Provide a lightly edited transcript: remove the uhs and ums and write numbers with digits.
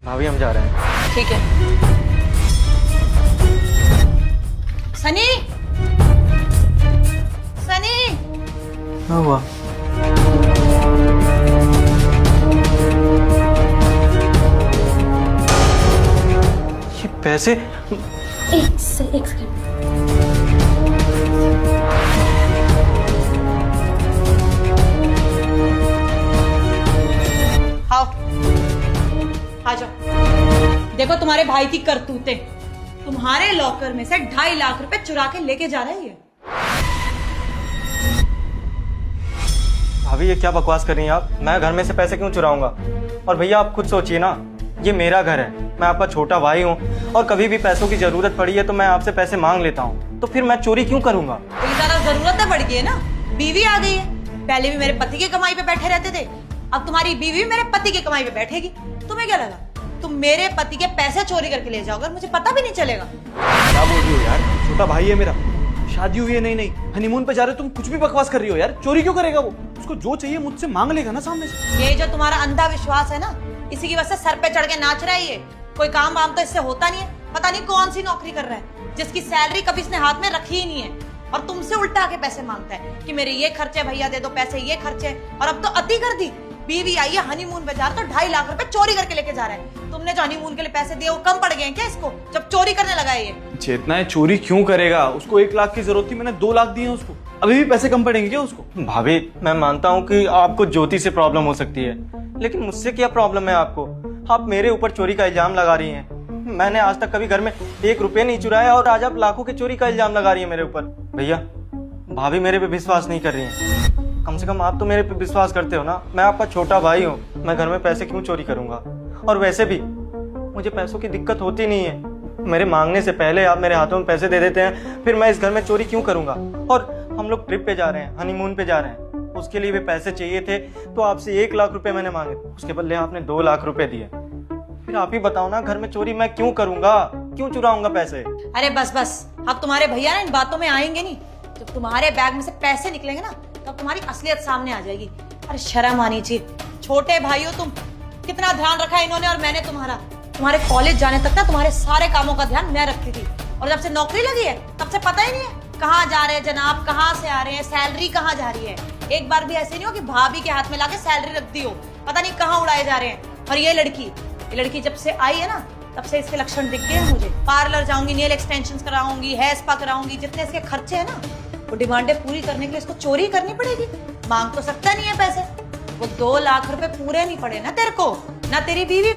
भाभी हम जा रहे हैं। ठीक है। सनी, सनी, क्या हुआ? ये पैसे? एक सेकंड। आओ, आ जाओ। देखो तुम्हारे भाई की करतूतें। तुम्हारे लॉकर में से 2.5 लाख रुपए चुरा के लेके जा रहे हैं। भाभी ये क्या बकवास कर रही हैं आप? मैं घर में से पैसे क्यों चुराऊंगा? और भैया आप खुद सोचिए ना, ये मेरा घर है, मैं आपका छोटा भाई हूँ और कभी भी पैसों की जरूरत पड़ी है तो मैं आपसे पैसे मांग लेता हूँ, तो फिर मैं चोरी क्यों करूंगा? इतनी ज्यादा जरूरत है बढ़ गई है ना, बीवी आ गई है। पहले भी मेरे पति की कमाई पे बैठे रहते थे, अब तुम्हारी बीवी मेरे पति की कमाई पे बैठेगी। तुम्हें क्या लगा तुम मेरे पति के पैसे चोरी करके ले जाओगे और मुझे पता भी नहीं चलेगा? क्या बोल रही हो यार? छोटा भाई है मेरा, शादी हुई है नहीं नहीं, हनीमून पे जा रहे हो, तुम कुछ भी बकवास कर रही हो यार। चोरी क्यों करेगा वो? उसको जो चाहिए मुझसे मांग लेगा ना सामने से। ये जो तुम्हारा अंधा विश्वास है ना, इसी की वजह से सर पे चढ़ के नाच रहा है ये। कोई काम वाम तो इससे होता नहीं है, पता नहीं कौन सी नौकरी कर रहा है जिसकी सैलरी कभी इसने हाथ में रखी ही नहीं है, और तुमसे उल्टा आके पैसे मांगता है कि मेरे ये खर्चे भैया दे दो पैसे, ये खर्चे। और अब तो अति कर दी, बीवी आई है हनीमून पे जा रहा तो 2.5 लाख रुपए चोरी करके लेके जा रहा है। तुमने जो हनीमून के लिए पैसे दिए वो कम पड़ गए हैं क्या इसको, जब चोरी करने लगा है ये? चेतना है, चोरी क्यों करेगा? उसको 1 लाख की जरूरत थी, मैंने 2 लाख दिए हैं उसको। अभी भी पैसे कम पड़ेंगे क्या उसको? भाभी मैं मानता हूँ कि आपको ज्योति से प्रॉब्लम हो सकती है, लेकिन मुझसे क्या प्रॉब्लम है आपको? आप मेरे ऊपर चोरी का इल्जाम लगा रही हैं। मैंने आज तक कभी घर में 1 रुपया नहीं चुराया और आज आप लाखों की चोरी का इल्जाम लगा रही है मेरे ऊपर। भैया भाभी मेरे पे विश्वास नहीं कर रही है, कम से कम आप तो मेरे पे विश्वास करते हो ना। मैं आपका छोटा भाई हूँ, मैं घर में पैसे क्यों चोरी करूंगा? और वैसे भी मुझे पैसों की दिक्कत होती नहीं है, मेरे मांगने से पहले आप मेरे हाथों में पैसे दे देते हैं, फिर मैं इस घर में चोरी क्यों करूंगा? और हम लोग ट्रिप पे जा रहे हैं, हनीमून पे जा रहे हैं, उसके लिए भी पैसे चाहिए थे, तो आपसे 1 लाख रुपए मैंने मांगे, उसके बदले आपने 2 लाख रुपए दिए। फिर आप ही बताओ ना, घर में चोरी मैं क्यों करूंगा, क्यों चुराऊंगा पैसे? अरे बस बस, अब तुम्हारे भैया ना इन बातों में आएंगे नहीं। जब तुम्हारे बैग में से पैसे निकलेंगे ना, तब तुम्हारी असलियत सामने आ जाएगी। अरे शर्म आनी चाहिए, छोटे भाई हो तुम। कितना ध्यान रखा है इन्होंने और मैंने तुम्हारा। तुम्हारे कॉलेज जाने तक ना तुम्हारे सारे कामों का ध्यान मैं रखती थी, और जब से नौकरी लगी है तब से पता ही नहीं है कहाँ जा रहे हैं जनाब, कहाँ से आ रहे हैं, सैलरी कहाँ जा रही है। एक बार भी ऐसे नहीं हो कि भाभी के हाथ में लाके सैलरी रख दी हो, पता नहीं कहाँ उड़ाए जा रहे हैं। और ये लड़की जब से आई है ना, तब से इसके लक्षण दिख गए हैं मुझे। पार्लर जाऊंगी, नेल एक्सटेंशन कराऊंगी, हेयर स्पा कराऊंगी, जितने इसके खर्चे है ना, वो डिमांडें पूरी करने के लिए इसको चोरी करनी पड़ेगी। मांग तो सकता नहीं है पैसे, वो 2 लाख रुपए पूरे नहीं पड़े ना तेरे को, ना तेरी बीवी।